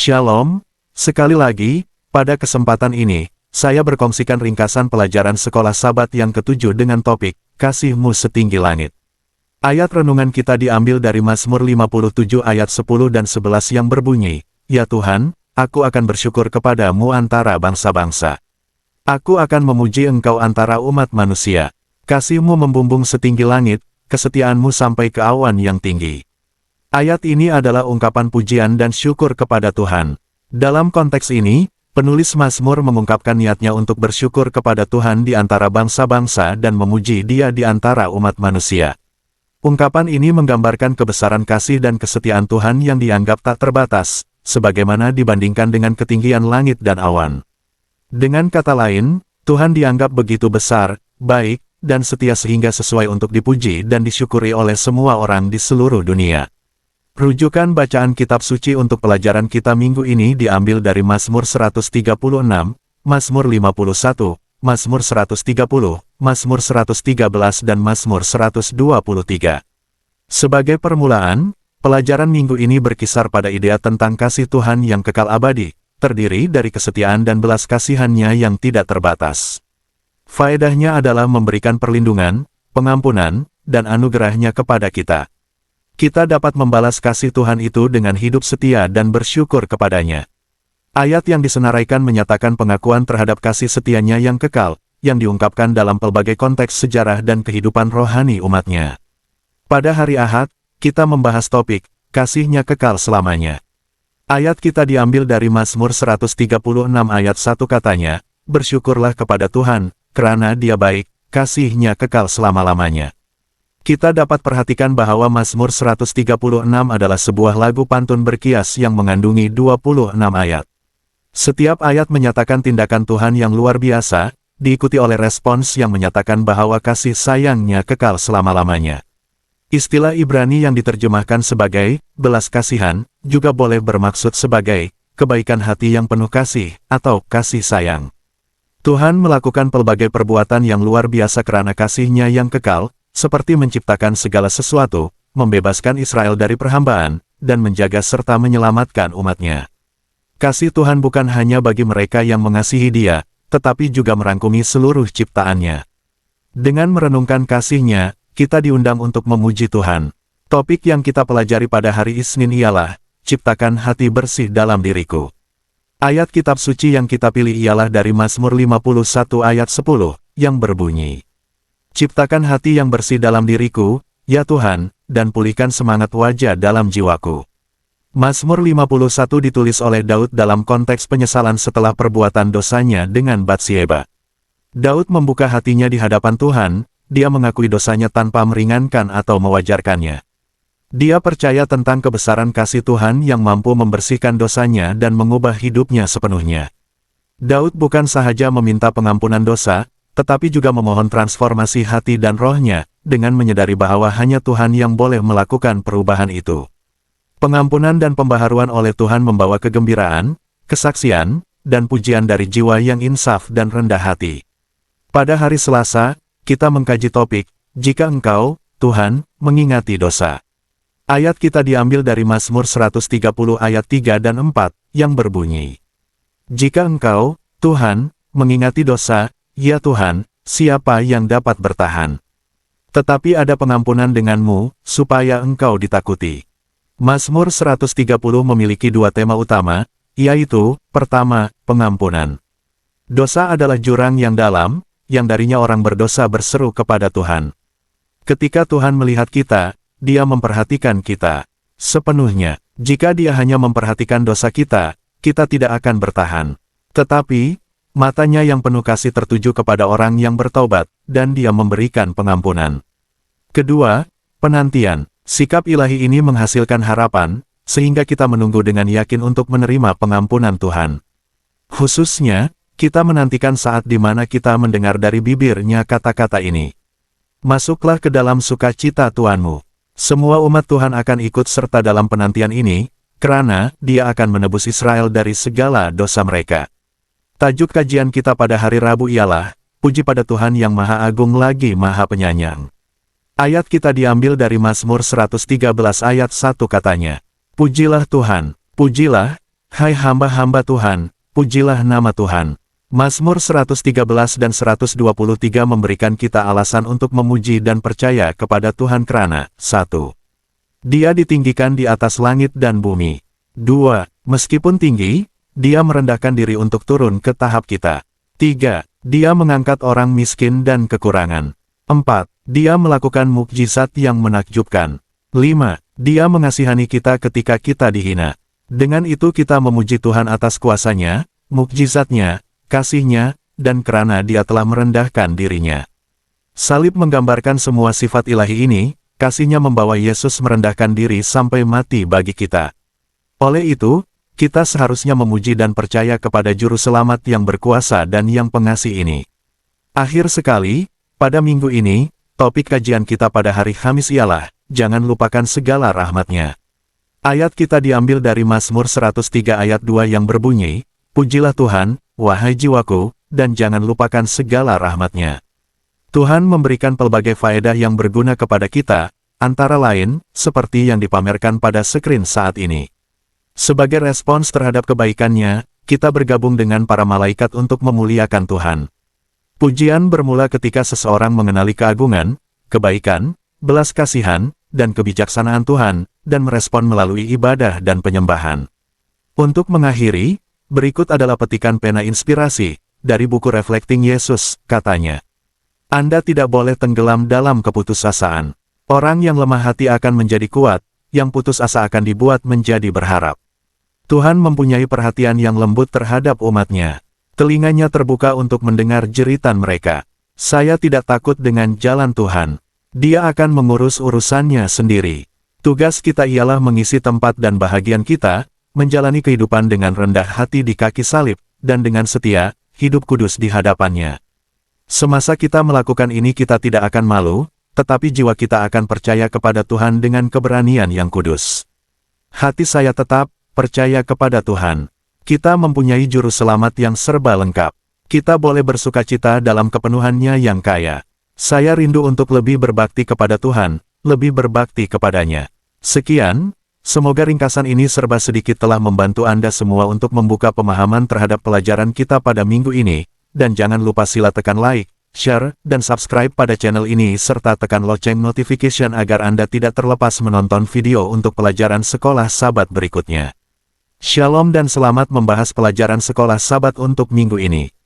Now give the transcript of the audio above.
Shalom, sekali lagi, pada kesempatan ini, saya berkongsikan ringkasan pelajaran sekolah Sabat yang ketujuh dengan topik, Kasih-Mu Setinggi Langit. Ayat renungan kita diambil dari Mazmur 57 ayat 10 dan 11 yang berbunyi, Ya Tuhan, aku akan bersyukur kepadamu antara bangsa-bangsa. Aku akan memuji Engkau antara umat manusia. Kasih-Mu membumbung setinggi langit, kesetiaan-Mu sampai ke awan yang tinggi. Ayat ini adalah ungkapan pujian dan syukur kepada Tuhan. Dalam konteks ini, penulis Mazmur mengungkapkan niatnya untuk bersyukur kepada Tuhan di antara bangsa-bangsa dan memuji Dia di antara umat manusia. Ungkapan ini menggambarkan kebesaran kasih dan kesetiaan Tuhan yang dianggap tak terbatas, sebagaimana dibandingkan dengan ketinggian langit dan awan. Dengan kata lain, Tuhan dianggap begitu besar, baik, dan setia sehingga sesuai untuk dipuji dan disyukuri oleh semua orang di seluruh dunia. Rujukan bacaan kitab suci untuk pelajaran kita minggu ini diambil dari Mazmur 136, Mazmur 51, Mazmur 130, Mazmur 113 dan Mazmur 123. Sebagai permulaan, pelajaran minggu ini berkisar pada idea tentang kasih Tuhan yang kekal abadi, terdiri dari kesetiaan dan belas kasihan-Nya yang tidak terbatas. Faedahnya adalah memberikan perlindungan, pengampunan, dan anugerah-Nya kepada kita. Kita dapat membalas kasih Tuhan itu dengan hidup setia dan bersyukur kepadanya. Ayat yang disenaraikan menyatakan pengakuan terhadap kasih setia-Nya yang kekal, yang diungkapkan dalam pelbagai konteks sejarah dan kehidupan rohani umat-Nya. Pada hari Ahad, kita membahas topik, kasih-Nya kekal selamanya. Ayat kita diambil dari Mazmur 136 ayat 1 katanya, bersyukurlah kepada Tuhan, kerana Dia baik, kasih-Nya kekal selama-lamanya. Kita dapat perhatikan bahwa Mazmur 136 adalah sebuah lagu pantun berkias yang mengandungi 26 ayat. Setiap ayat menyatakan tindakan Tuhan yang luar biasa, diikuti oleh respons yang menyatakan bahwa kasih sayang-Nya kekal selama-lamanya. Istilah Ibrani yang diterjemahkan sebagai belas kasihan, juga boleh bermaksud sebagai kebaikan hati yang penuh kasih, atau kasih sayang. Tuhan melakukan pelbagai perbuatan yang luar biasa karena kasih-Nya yang kekal, seperti menciptakan segala sesuatu, membebaskan Israel dari perhambaan, dan menjaga serta menyelamatkan umat-Nya. Kasih Tuhan bukan hanya bagi mereka yang mengasihi Dia, tetapi juga merangkumi seluruh ciptaan-Nya. Dengan merenungkan kasih-Nya, kita diundang untuk memuji Tuhan. Topik yang kita pelajari pada hari Isnin ialah, ciptakan hati bersih dalam diriku. Ayat kitab suci yang kita pilih ialah dari Mazmur 51 ayat 10, yang berbunyi, Ciptakan hati yang bersih dalam diriku, ya Tuhan, dan pulihkan semangat wajah dalam jiwaku. Mazmur 51 ditulis oleh Daud dalam konteks penyesalan setelah perbuatan dosanya dengan Batsyeba. Daud membuka hatinya di hadapan Tuhan, dia mengakui dosanya tanpa meringankan atau mewajarkannya. Dia percaya tentang kebesaran kasih Tuhan yang mampu membersihkan dosanya dan mengubah hidupnya sepenuhnya. Daud bukan sahaja meminta pengampunan dosa, tetapi juga memohon transformasi hati dan rohnya, dengan menyadari bahwa hanya Tuhan yang boleh melakukan perubahan itu. Pengampunan dan pembaharuan oleh Tuhan membawa kegembiraan, kesaksian, dan pujian dari jiwa yang insaf dan rendah hati. Pada hari Selasa, kita mengkaji topik, jika Engkau, Tuhan, mengingati dosa. Ayat kita diambil dari Mazmur 130 ayat 3 dan 4, yang berbunyi, Jika Engkau, Tuhan, mengingati dosa, ya Tuhan, siapa yang dapat bertahan? Tetapi ada pengampunan denganmu, supaya Engkau ditakuti. Mazmur 130 memiliki dua tema utama, yaitu, pertama, pengampunan. Dosa adalah jurang yang dalam, yang darinya orang berdosa berseru kepada Tuhan. Ketika Tuhan melihat kita, Dia memperhatikan kita sepenuhnya. Jika Dia hanya memperhatikan dosa kita, kita tidak akan bertahan. Tetapi, Mata-Nya yang penuh kasih tertuju kepada orang yang bertaubat, dan Dia memberikan pengampunan. Kedua, penantian. Sikap ilahi ini menghasilkan harapan, sehingga kita menunggu dengan yakin untuk menerima pengampunan Tuhan. Khususnya, kita menantikan saat di mana kita mendengar dari bibir-Nya kata-kata ini. Masuklah ke dalam sukacita Tuhanmu. Semua umat Tuhan akan ikut serta dalam penantian ini, kerana Dia akan menebus Israel dari segala dosa mereka. Tajuk kajian kita pada hari Rabu ialah, Puji pada Tuhan yang Maha Agung lagi Maha Penyayang. Ayat kita diambil dari Mazmur 113 ayat 1 katanya, Pujilah Tuhan, pujilah, Hai hamba-hamba Tuhan, pujilah nama Tuhan. Mazmur 113 dan 123 memberikan kita alasan untuk memuji dan percaya kepada Tuhan karena 1. Dia ditinggikan di atas langit dan bumi. 2. Meskipun tinggi, Dia merendahkan diri untuk turun ke tahap kita. 3. Dia mengangkat orang miskin dan kekurangan. 4. Dia melakukan mukjizat yang menakjubkan. 5. Dia mengasihani kita ketika kita dihina. Dengan itu kita memuji Tuhan atas kuasa-Nya, mukjizat-Nya, kasih-Nya, dan karena Dia telah merendahkan dirinya. Salib menggambarkan semua sifat ilahi ini, kasih-Nya membawa Yesus merendahkan diri sampai mati bagi kita. Oleh itu, kita seharusnya memuji dan percaya kepada Juru Selamat yang berkuasa dan yang pengasih ini. Akhir sekali, pada minggu ini, topik kajian kita pada hari Kamis ialah, jangan lupakan segala rahmat-Nya. Ayat kita diambil dari Mazmur 103 ayat 2 yang berbunyi, pujilah Tuhan, wahai jiwaku, dan jangan lupakan segala rahmat-Nya. Tuhan memberikan pelbagai faedah yang berguna kepada kita, antara lain, seperti yang dipamerkan pada skrin saat ini. Sebagai respons terhadap kebaikan-Nya, kita bergabung dengan para malaikat untuk memuliakan Tuhan. Pujian bermula ketika seseorang mengenali keagungan, kebaikan, belas kasihan, dan kebijaksanaan Tuhan, dan merespon melalui ibadah dan penyembahan. Untuk mengakhiri, berikut adalah petikan pena inspirasi, dari buku Reflecting Yesus, katanya. Anda tidak boleh tenggelam dalam keputusasaan. Orang yang lemah hati akan menjadi kuat, yang putus asa akan dibuat menjadi berharap. Tuhan mempunyai perhatian yang lembut terhadap umat-Nya. Telinganya terbuka untuk mendengar jeritan mereka. Saya tidak takut dengan jalan Tuhan. Dia akan mengurus urusannya sendiri. Tugas kita ialah mengisi tempat dan bahagian kita, menjalani kehidupan dengan rendah hati di kaki salib, dan dengan setia, hidup kudus di hadapan-Nya. Semasa kita melakukan ini kita tidak akan malu, tetapi jiwa kita akan percaya kepada Tuhan dengan keberanian yang kudus. Hati saya tetap percaya kepada Tuhan. Kita mempunyai Juru Selamat yang serba lengkap. Kita boleh bersukacita dalam kepenuhan-Nya yang kaya. Saya rindu untuk lebih berbakti kepada Tuhan, lebih berbakti kepada-Nya. Sekian. Semoga ringkasan ini serba sedikit telah membantu Anda semua untuk membuka pemahaman terhadap pelajaran kita pada minggu ini, dan jangan lupa sila tekan like, share, dan subscribe pada channel ini serta tekan lonceng notification agar Anda tidak terlepas menonton video untuk pelajaran sekolah Sabat berikutnya. Shalom dan selamat membahas pelajaran sekolah Sabat untuk minggu ini.